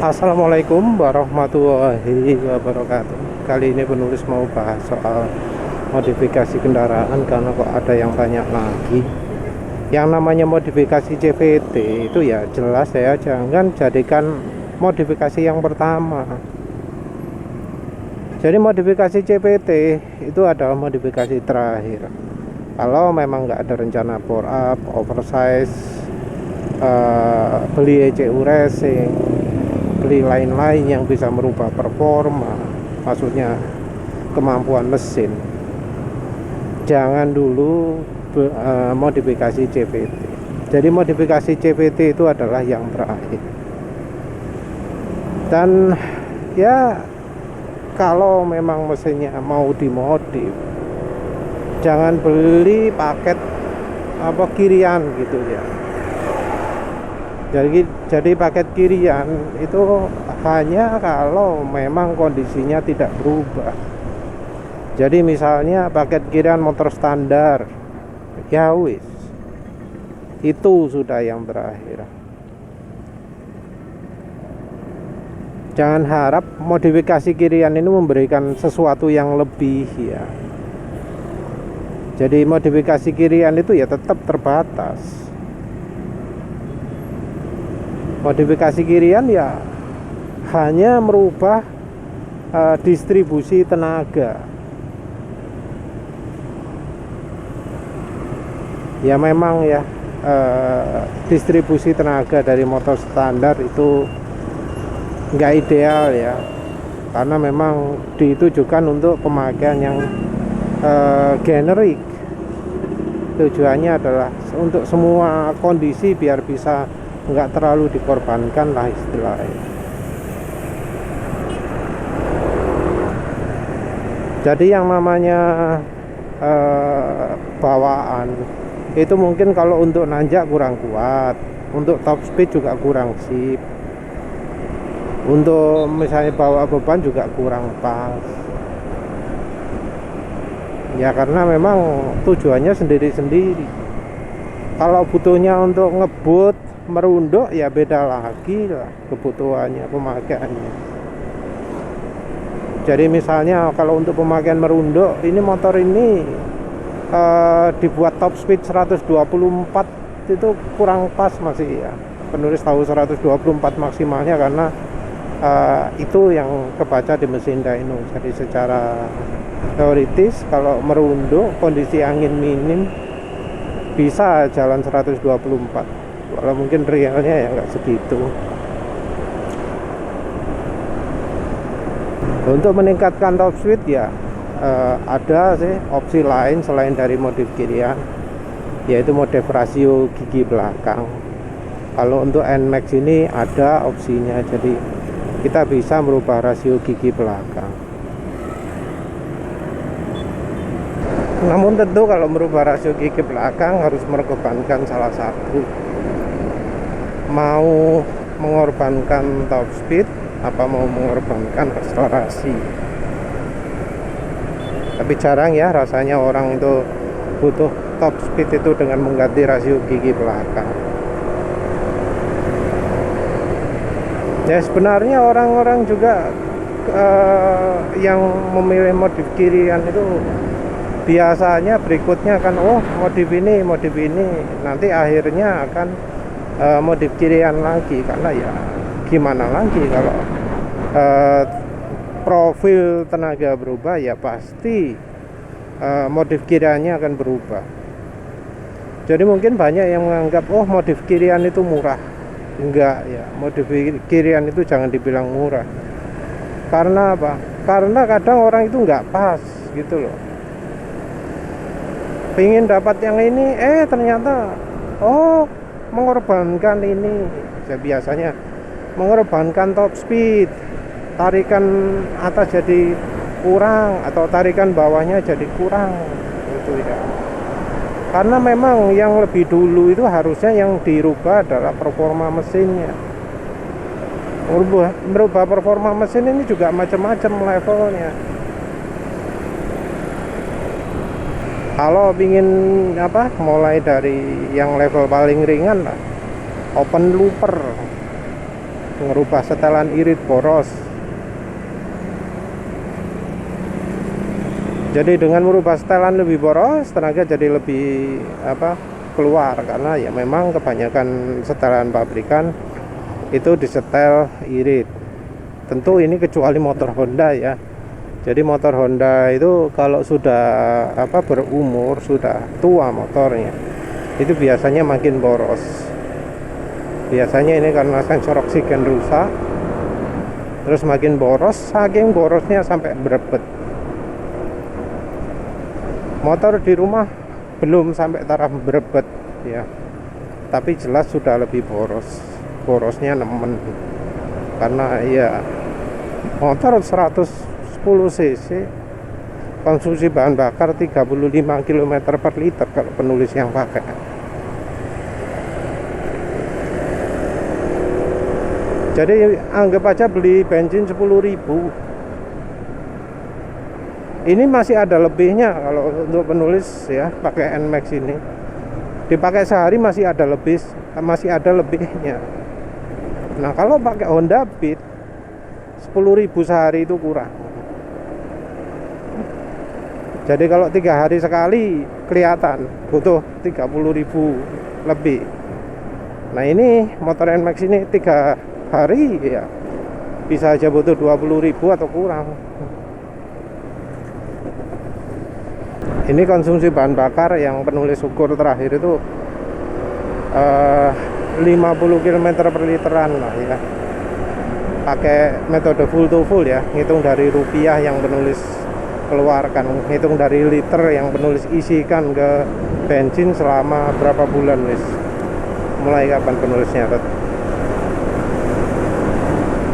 Assalamualaikum warahmatullahi wabarakatuh. Kali ini penulis mau bahas soal modifikasi kendaraan karena kok ada yang tanya lagi. Yang namanya modifikasi CVT itu ya jelas ya, jangan jadikan modifikasi yang pertama. Jadi modifikasi CVT itu adalah modifikasi terakhir. Kalau memang nggak ada rencana bore up, oversize, beli ECU racing, beli lain-lain yang bisa merubah performa, maksudnya kemampuan mesin, jangan dulu modifikasi CVT. Jadi modifikasi CVT itu adalah yang terakhir. Dan ya kalau memang mesinnya mau dimodif, jangan beli paket kirian gitu ya. Jadi paket kirian itu hanya kalau memang kondisinya tidak berubah. Jadi misalnya paket kirian motor standar, ya wis, itu sudah yang terakhir. Jangan harap modifikasi kirian ini memberikan sesuatu yang lebih ya. Jadi modifikasi kirian itu ya tetap terbatas. Modifikasi kirian ya hanya merubah distribusi tenaga. Ya memang ya distribusi tenaga dari motor standar itu nggak ideal ya, karena memang ditujukan untuk pemakaian yang generik. Tujuannya adalah untuk semua kondisi biar bisa nggak terlalu dikorbankan lah istilahnya. Jadi yang namanya bawaan itu mungkin kalau untuk nanjak kurang kuat, untuk top speed juga kurang sip, untuk misalnya bawa beban juga kurang pas ya, karena memang tujuannya sendiri-sendiri. Kalau butuhnya untuk ngebut merunduk ya beda lagi lah kebutuhannya, pemakaiannya. Jadi misalnya kalau untuk pemakaian merunduk, ini motor ini dibuat top speed 124 itu kurang pas masih ya. Penulis tahu 124 maksimalnya karena itu yang kebaca di mesin dyno. Jadi secara teoritis kalau merunduk kondisi angin minim bisa jalan 124. Kalau mungkin realnya ya nggak segitu. Untuk meningkatkan top speed ya ada sih opsi lain selain dari modif kirian, yaitu modif rasio gigi belakang. Kalau untuk NMAX ini ada opsinya, jadi kita bisa merubah rasio gigi belakang. Namun tentu kalau merubah rasio gigi belakang harus mengorbankan salah satu. Mau mengorbankan top speed apa mau mengorbankan akselerasi. Tapi jarang ya rasanya orang itu butuh top speed itu dengan mengganti rasio gigi belakang. Ya sebenarnya orang-orang juga yang memilih modif kirian itu biasanya berikutnya kan modif ini nanti akhirnya akan modif kirian lagi, karena ya gimana lagi kalau profil tenaga berubah ya pasti modif kiriannya akan berubah. Jadi mungkin banyak yang menganggap modif kirian itu murah. Enggak ya, modif kirian itu jangan dibilang murah. Karena apa? Karena kadang orang itu nggak pas gitu loh. Pengen dapat yang ini ternyata mengorbankan ini. Ya, biasanya mengorbankan top speed, tarikan atas jadi kurang atau tarikan bawahnya jadi kurang gitu ya. Karena memang yang lebih dulu itu harusnya yang dirubah adalah performa mesinnya. Merubah performa mesin ini juga macam-macam levelnya. Kalau ingin mulai dari yang level paling ringan lah, open looper ngerubah setelan irit boros. Jadi dengan merubah setelan lebih boros, tenaga jadi lebih keluar, karena ya memang kebanyakan setelan pabrikan itu disetel irit. Tentu ini kecuali motor Honda ya. Jadi motor Honda itu kalau sudah berumur, sudah tua motornya, itu biasanya makin boros. Biasanya ini karena sensor oksigen rusak, terus makin boros, saking borosnya sampai berebet. Motor di rumah belum sampai taraf berebet ya, tapi jelas sudah lebih boros. Borosnya nemen, karena ya motor 110 cc, konsumsi bahan bakar 35 km per liter kalau penulis yang pakai. Jadi anggap aja beli bensin 10.000, ini masih ada lebihnya. Kalau untuk penulis ya pakai NMAX ini, dipakai sehari masih ada lebihnya. Nah kalau pakai Honda Beat 10.000 sehari itu kurang. Jadi kalau 3 hari sekali kelihatan butuh 30.000 lebih. Nah ini motor NMAX ini 3 hari ya bisa aja butuh 20.000 atau kurang. Ini konsumsi bahan bakar yang penulis ukur terakhir itu 50 km per literan lah ya, pakai metode full to full ya, ngitung dari rupiah yang penulis keluarkan, ngitung dari liter yang penulis isikan ke bensin selama berapa bulan mulai kapan penulisnya.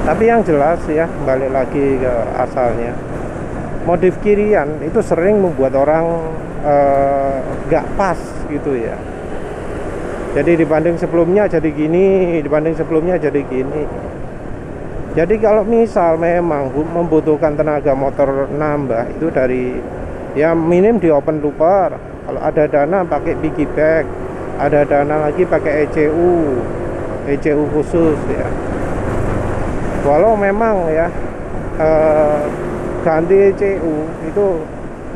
Tapi yang jelas ya, balik lagi ke asalnya, modif kirian itu sering membuat orang gak pas gitu ya. Jadi dibanding sebelumnya jadi gini, dibanding sebelumnya jadi gini. Jadi kalau misal memang membutuhkan tenaga motor nambah, itu dari ya minim di open looper. Kalau ada dana pakai piggyback, ada dana lagi pakai ECU khusus ya. Walau memang ya ganti ECU itu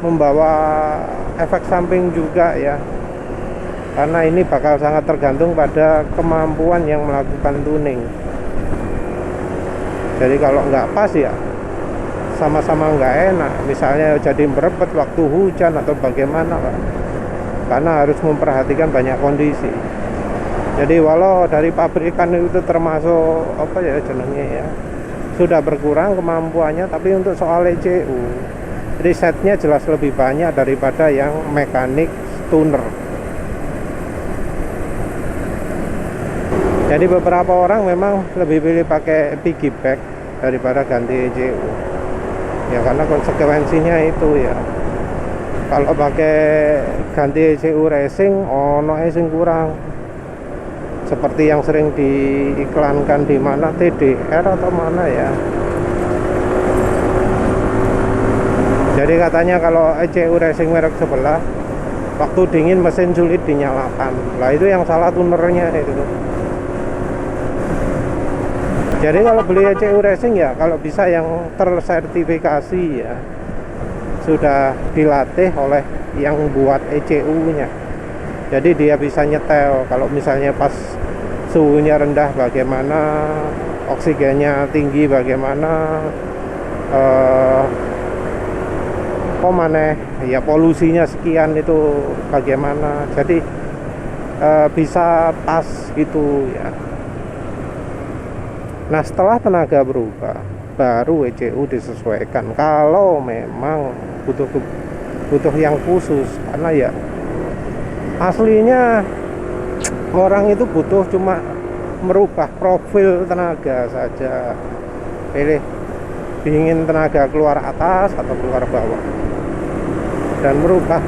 membawa efek samping juga ya, karena ini bakal sangat tergantung pada kemampuan yang melakukan tuning. Jadi kalau nggak pas ya sama-sama nggak enak, misalnya jadi berebet waktu hujan atau bagaimana Pak, karena harus memperhatikan banyak kondisi. Jadi walau dari pabrikan itu termasuk jenengnya ya, sudah berkurang kemampuannya, tapi untuk soal ECU risetnya jelas lebih banyak daripada yang mekanik tuner. Jadi beberapa orang memang lebih pilih pakai piggyback daripada ganti ECU ya, karena konsekuensinya itu ya, kalau pakai ganti ECU racing ono sing kurang, seperti yang sering diiklankan di mana, TDR atau mana ya. Jadi katanya kalau ECU racing merek sebelah waktu dingin mesin sulit dinyalakan. Lah itu yang salah tunernya itu. Jadi kalau beli ECU racing ya kalau bisa yang tersertifikasi ya, sudah dilatih oleh yang buat ECU-nya. Jadi dia bisa nyetel kalau misalnya pas suhunya rendah bagaimana, oksigennya tinggi bagaimana, ya polusinya sekian itu bagaimana. Jadi bisa pas gitu ya. Nah setelah tenaga berubah, baru ECU disesuaikan kalau memang butuh yang khusus, karena ya aslinya orang itu butuh cuma merubah profil tenaga saja, pilih ingin tenaga keluar atas atau keluar bawah. Dan merubah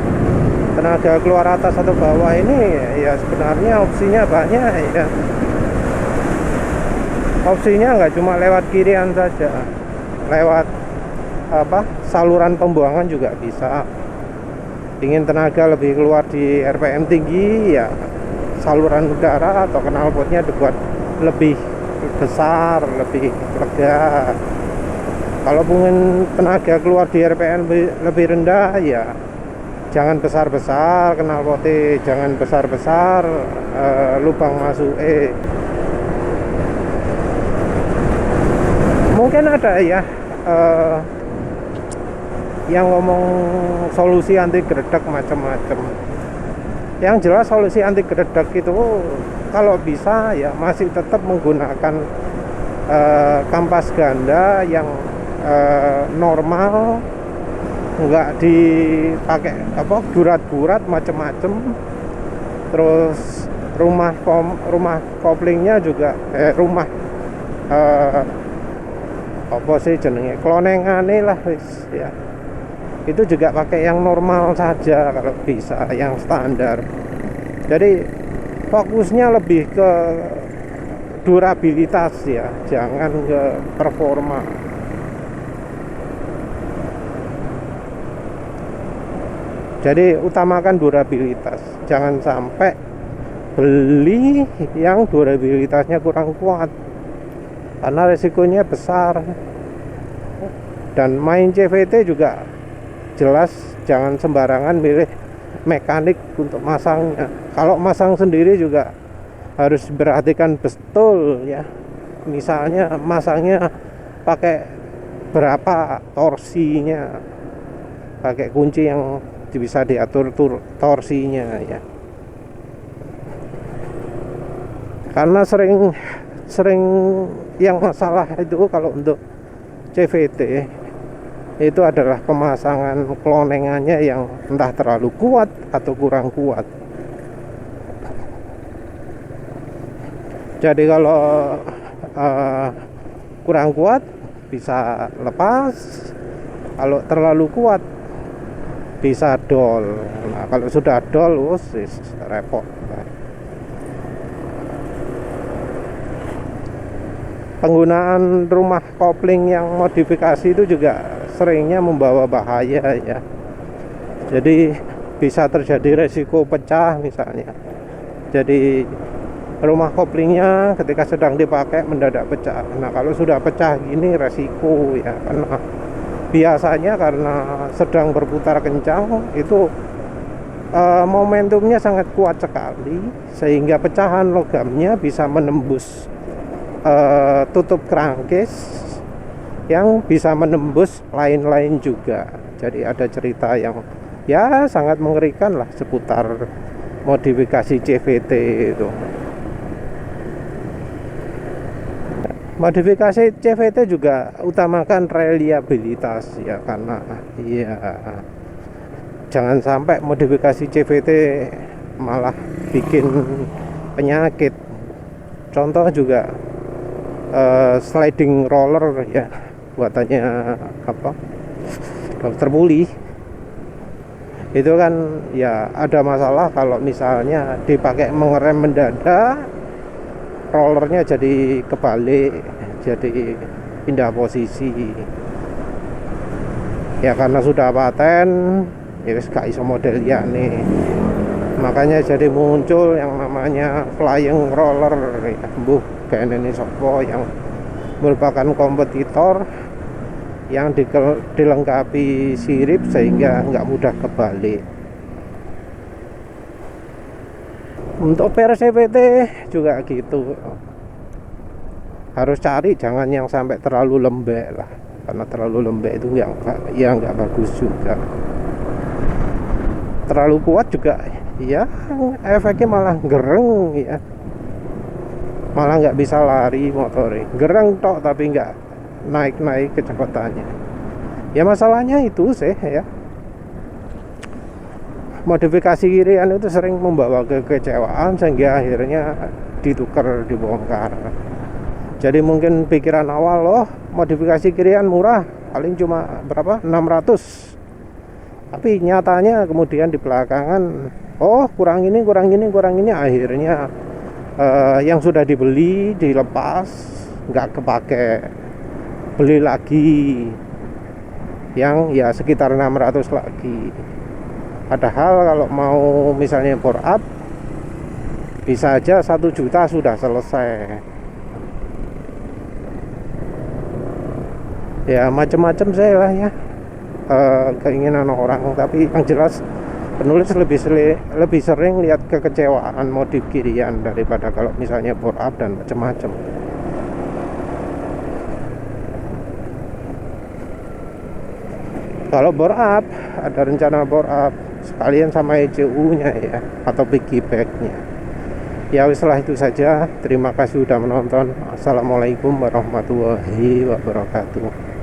tenaga keluar atas atau bawah ini ya sebenarnya opsinya banyak ya. Opsinya nggak cuma lewat kirian saja, lewat saluran pembuangan juga bisa. Ingin tenaga lebih keluar di RPM tinggi ya, saluran udara atau knalpotnya dibuat lebih besar lebih lega. Kalau pengen tenaga keluar di RPM lebih rendah, ya jangan besar-besar knalpotnya, jangan besar-besar lubang masuk. Mungkin ada ya yang ngomong solusi anti gredeg macam-macam. Yang jelas solusi anti gredeg itu kalau bisa ya masih tetap menggunakan kampas ganda yang normal, nggak dipakai gurat-gurat macam-macam. Terus rumah koplingnya juga rumah apa sih jenenge, klonengane lah wis ya. Itu juga pakai yang normal saja kalau bisa, yang standar. Jadi fokusnya lebih ke durabilitas ya, jangan ke performa. Jadi utamakan durabilitas, jangan sampai beli yang durabilitasnya kurang kuat, karena resikonya besar. Dan main CVT juga jelas jangan sembarangan milih mekanik untuk masangnya. Kalau masang sendiri juga harus perhatikan betul ya. Misalnya masangnya pakai berapa torsinya, pakai kunci yang bisa diatur torsinya ya. Karena sering yang masalah itu kalau untuk CVT itu adalah pemasangan klonengannya yang entah terlalu kuat atau kurang kuat. Jadi kalau kurang kuat bisa lepas, kalau terlalu kuat bisa dol. Nah, kalau sudah dol repot. Penggunaan rumah kopling yang modifikasi itu juga seringnya membawa bahaya ya. Jadi bisa terjadi resiko pecah misalnya. Jadi rumah koplingnya ketika sedang dipakai mendadak pecah. Nah, kalau sudah pecah gini resiko ya, karena biasanya karena sedang berputar kencang itu momentumnya sangat kuat sekali, sehingga pecahan logamnya bisa menembus tutup crankcase yang bisa menembus lain-lain juga. Jadi ada cerita yang ya sangat mengerikan lah seputar modifikasi CVT itu. Modifikasi CVT juga utamakan reliabilitas ya, karena ya jangan sampai modifikasi CVT malah bikin penyakit. Contoh juga sliding roller ya, buatannya Dr. Puli. Itu kan ya ada masalah kalau misalnya dipakai mengerem mendadak, rollernya jadi kebalik, jadi pindah posisi ya. Karena sudah paten ya wis gak iso model ya nih, makanya jadi muncul yang namanya flying roller ya. Kayak ini sopo yang merupakan kompetitor yang dilengkapi sirip sehingga nggak mudah kebalik. Untuk PRCVT juga gitu, harus cari jangan yang sampai terlalu lembek lah, karena terlalu lembek itu nggak bagus juga. Terlalu kuat juga ya efeknya malah gereng ya, malah nggak bisa lari motornya, gereng tok tapi nggak naik kecepatannya. Ya masalahnya itu sih ya, modifikasi kirian itu sering membawa kekecewaan sehingga akhirnya ditukar, dibongkar. Jadi mungkin pikiran awal loh modifikasi kirian murah, paling cuma berapa 600, tapi nyatanya kemudian di belakangan kurang ini akhirnya yang sudah dibeli dilepas, nggak kepake, beli lagi yang ya sekitar 600 lagi. Padahal kalau mau misalnya bore up bisa aja 1 juta sudah selesai. Ya macam-macam saya lah ya, keinginan orang, tapi yang jelas penulis lebih sering lihat kekecewaan modif kirian daripada kalau misalnya bore up dan macam-macam. Kalau bore up, ada rencana bore up sekalian sama ECU-nya ya, atau piggyback-nya. Ya setelah itu saja. Terima kasih sudah menonton. Assalamualaikum warahmatullahi wabarakatuh.